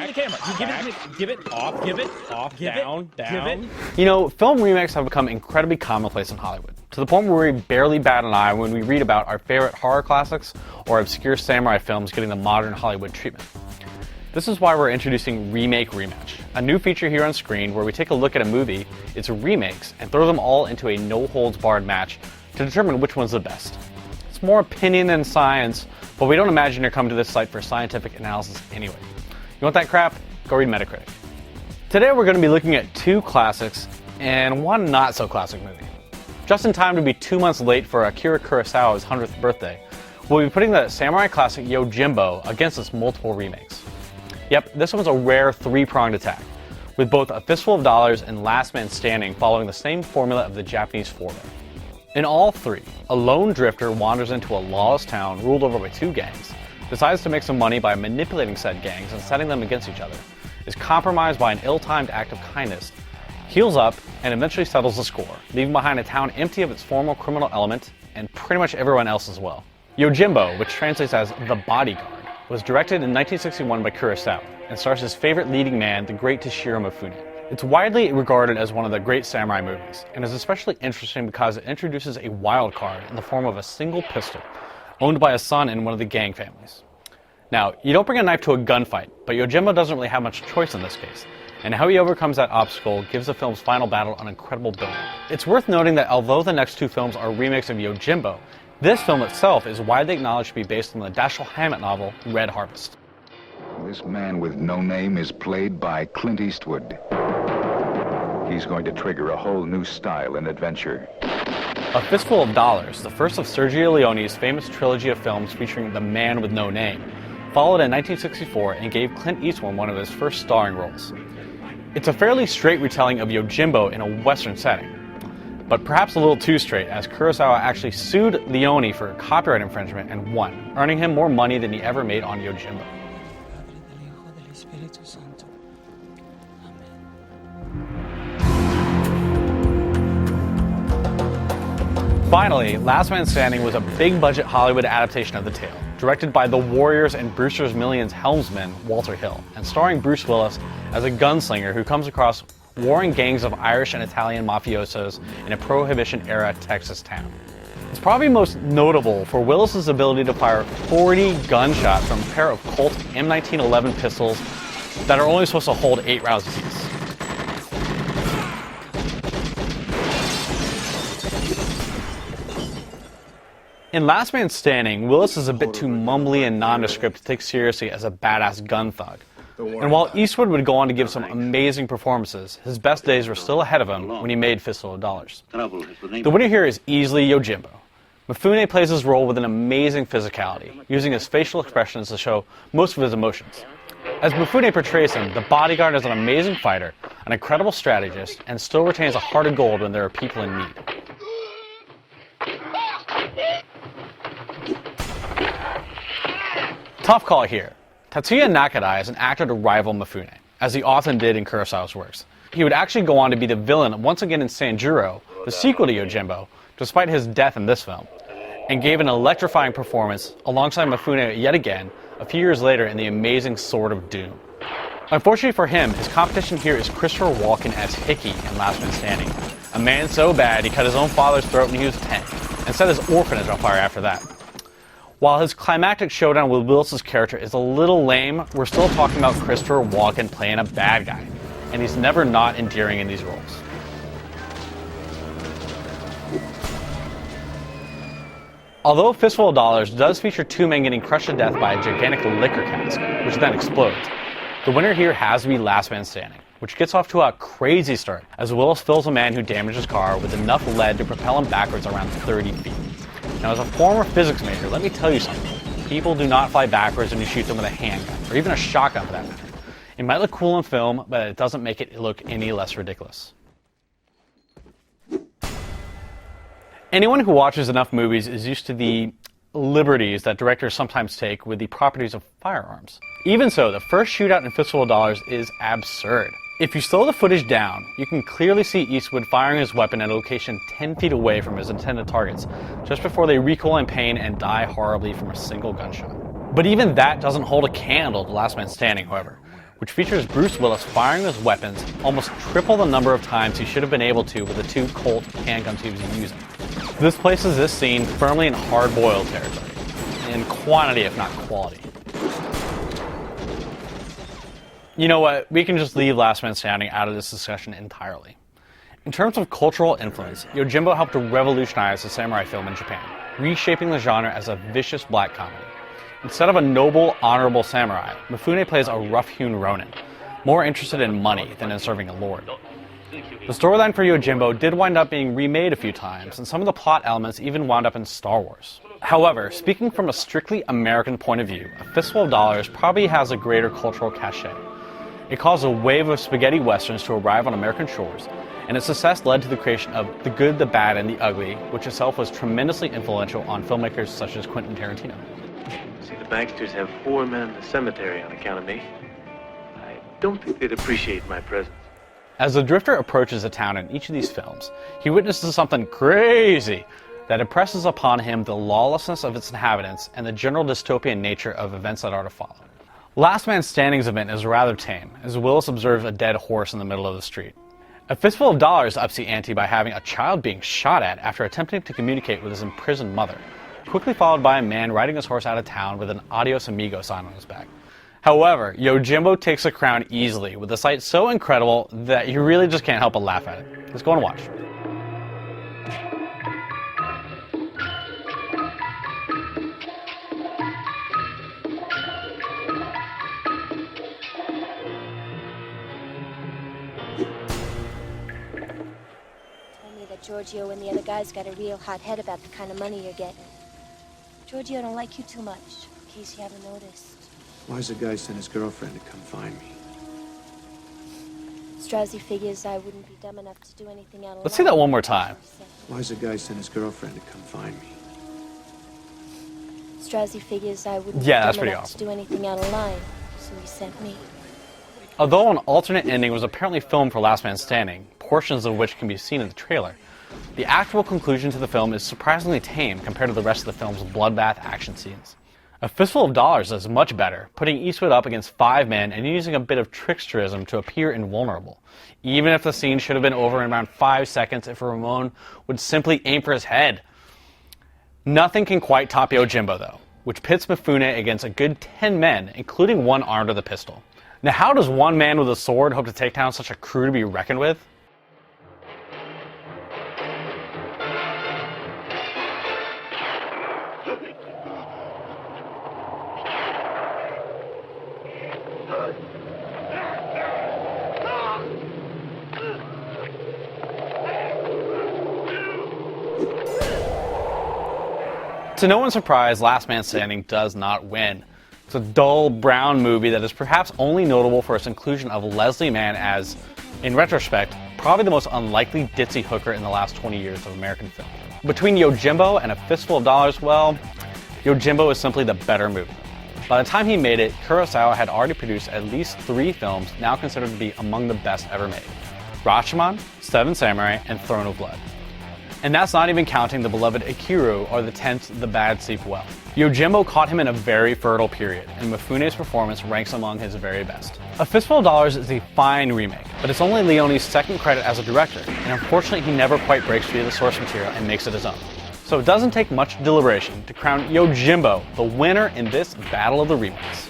to the camera. You give it to me. Give it. Off. Give it. Off. Down. Give it. You know, film remakes have become incredibly commonplace in Hollywood, to the point where we barely bat an eye when we read about our favorite horror classics or obscure samurai films getting the modern Hollywood treatment. This is why we're introducing Remake Rematch, a new feature here on screen where we take a look at a movie, its remakes, and throw them all into a no-holds-barred match to determine which one's the best. It's more opinion than science, but we don't imagine you're coming to this site for scientific analysis anyway. You want that crap? Go read Metacritic. Today we're going to be looking at two classics and one not-so-classic movie. Just in time to be 2 months late for Akira Kurosawa's 100th birthday, we'll be putting the samurai classic Yojimbo against its multiple remakes. Yep, this one's a rare three-pronged attack, with both A Fistful of Dollars and Last Man Standing following the same formula of the Japanese foray. In all three, a lone drifter wanders into a lawless town ruled over by two gangs, decides to make some money by manipulating said gangs and setting them against each other, is compromised by an ill-timed act of kindness, heals up, and eventually settles the score, leaving behind a town empty of its former criminal element and pretty much everyone else as well. Yojimbo, which translates as The Bodyguard, was directed in 1961 by Kurosawa and stars his favorite leading man, the great Toshiro Mifune. It's widely regarded as one of the great samurai movies, and is especially interesting because it introduces a wild card in the form of a single pistol, owned by a son in one of the gang families. Now, you don't bring a knife to a gunfight, but Yojimbo doesn't really have much choice in this case, and how he overcomes that obstacle gives the film's final battle an incredible build-up. It's worth noting that although the next two films are remakes of Yojimbo, this film itself is widely acknowledged to be based on the Dashiell Hammett novel Red Harvest. This man with no name is played by Clint Eastwood. He's going to trigger a whole new style in adventure. A Fistful of Dollars, the first of Sergio Leone's famous trilogy of films featuring the man with no name, followed in 1964 and gave Clint Eastwood one of his first starring roles. It's a fairly straight retelling of Yojimbo in a Western setting, but perhaps a little too straight, as Kurosawa actually sued Leone for copyright infringement and won, earning him more money than he ever made on Yojimbo. Finally, Last Man Standing was a big-budget Hollywood adaptation of the tale, directed by the Warriors and Brewster's Millions helmsman Walter Hill, and starring Bruce Willis as a gunslinger who comes across warring gangs of Irish and Italian mafiosos in a Prohibition-era Texas town. It's probably most notable for Willis's ability to fire 40 gunshots from a pair of Colt M1911 pistols that are only supposed to hold 8 rounds apiece. In Last Man Standing, Willis is a bit too mumbly and nondescript to take seriously as a badass gun thug. And while Eastwood would go on to give some amazing performances, his best days were still ahead of him when he made Fistful of Dollars. The winner here is easily Yojimbo. Mifune plays his role with an amazing physicality, using his facial expressions to show most of his emotions. As Mifune portrays him, the bodyguard is an amazing fighter, an incredible strategist, and still retains a heart of gold when there are people in need. Tough call here. Tatsuya Nakadai is an actor to rival Mifune, as he often did in Kurosawa's works. He would actually go on to be the villain once again in Sanjuro, the sequel to Yojimbo, despite his death in this film, and gave an electrifying performance alongside Mifune yet again a few years later in The Amazing Sword of Doom. Unfortunately for him, his competition here is Christopher Walken as Hickey in Last Man Standing, a man so bad he cut his own father's throat when he was 10, and set his orphanage on fire after that. While his climactic showdown with Willis's character is a little lame, we're still talking about Christopher Walken playing a bad guy, and he's never not endearing in these roles. Although Fistful of Dollars does feature two men getting crushed to death by a gigantic liquor cask, which then explodes, the winner here has to be Last Man Standing, which gets off to a crazy start as Willis fills a man who damaged his car with enough lead to propel him backwards around 30 feet. Now, as a former physics major, let me tell you something. People do not fly backwards when you shoot them with a handgun, or even a shotgun for that matter. It might look cool in film, but it doesn't make it look any less ridiculous. Anyone who watches enough movies is used to the liberties that directors sometimes take with the properties of firearms. Even so, the first shootout in Fistful of Dollars is absurd. If you slow the footage down, you can clearly see Eastwood firing his weapon at a location 10 feet away from his intended targets, just before they recoil in pain and die horribly from a single gunshot. But even that doesn't hold a candle to Last Man Standing, however, which features Bruce Willis firing his weapons almost triple the number of times he should have been able to with the 2 Colt handguns he was using. This places this scene firmly in hard-boiled territory, in quantity if not quality. You know what, we can just leave Last Man Standing out of this discussion entirely. In terms of cultural influence, Yojimbo helped to revolutionize the samurai film in Japan, reshaping the genre as a vicious black comedy. Instead of a noble, honorable samurai, Mifune plays a rough-hewn ronin, more interested in money than in serving a lord. The storyline for Yojimbo did wind up being remade a few times, and some of the plot elements even wound up in Star Wars. However, speaking from a strictly American point of view, A Fistful of Dollars probably has a greater cultural cachet. It caused a wave of spaghetti westerns to arrive on American shores, and its success led to the creation of The Good, the Bad, and the Ugly, which itself was tremendously influential on filmmakers such as Quentin Tarantino. See, the Baxters have 4 men in the cemetery on account of me. I don't think they'd appreciate my presence. As the Drifter approaches a town in each of these films, he witnesses something crazy that impresses upon him the lawlessness of its inhabitants and the general dystopian nature of events that are to follow. Last Man Standing's event is rather tame, as Willis observes a dead horse in the middle of the street. A Fistful of Dollars ups the ante by having a child being shot at after attempting to communicate with his imprisoned mother, quickly followed by a man riding his horse out of town with an Adios Amigo sign on his back. However, Yojimbo takes the crown easily, with a sight so incredible that you really just can't help but laugh at it. Let's go and watch. Giorgio and the other guys got a real hot head about the kind of money you're getting. Giorgio don't like you too much, in case you haven't noticed. Why's the guy send his girlfriend to come find me? Straussy figures I wouldn't be dumb enough to do anything out of line. Let's see that one more time. Why's the guy send his girlfriend to come find me? Straussy figures I wouldn't Yeah, be that's dumb pretty enough awesome. to do anything out of line, so he sent me. Although an alternate ending was apparently filmed for Last Man Standing, portions of which can be seen in the trailer, the actual conclusion to the film is surprisingly tame compared to the rest of the film's bloodbath action scenes. A Fistful of Dollars is much better, putting Eastwood up against 5 men and using a bit of tricksterism to appear invulnerable, even if the scene should have been over in around 5 seconds if Ramon would simply aim for his head. Nothing can quite top Yojimbo though, which pits Mifune against a good 10 men, including one armed with a pistol. Now how does one man with a sword hope to take down such a crew to be reckoned with? To no one's surprise, Last Man Standing does not win. It's a dull, brown movie that is perhaps only notable for its inclusion of Leslie Mann as, in retrospect, probably the most unlikely ditzy hooker in the last 20 years of American film. Between Yojimbo and A Fistful of Dollars, well, Yojimbo is simply the better movie. By the time he made it, Kurosawa had already produced at least 3 films now considered to be among the best ever made: Rashomon, Seven Samurai, and Throne of Blood. And that's not even counting the beloved Ikiru or the 10th The Bad Sleep Well. Yojimbo caught him in a very fertile period, and Mifune's performance ranks among his very best. A Fistful of Dollars is a fine remake, but it's only Leone's second credit as a director, and unfortunately he never quite breaks free of the source material and makes it his own. So it doesn't take much deliberation to crown Yojimbo the winner in this Battle of the Remakes.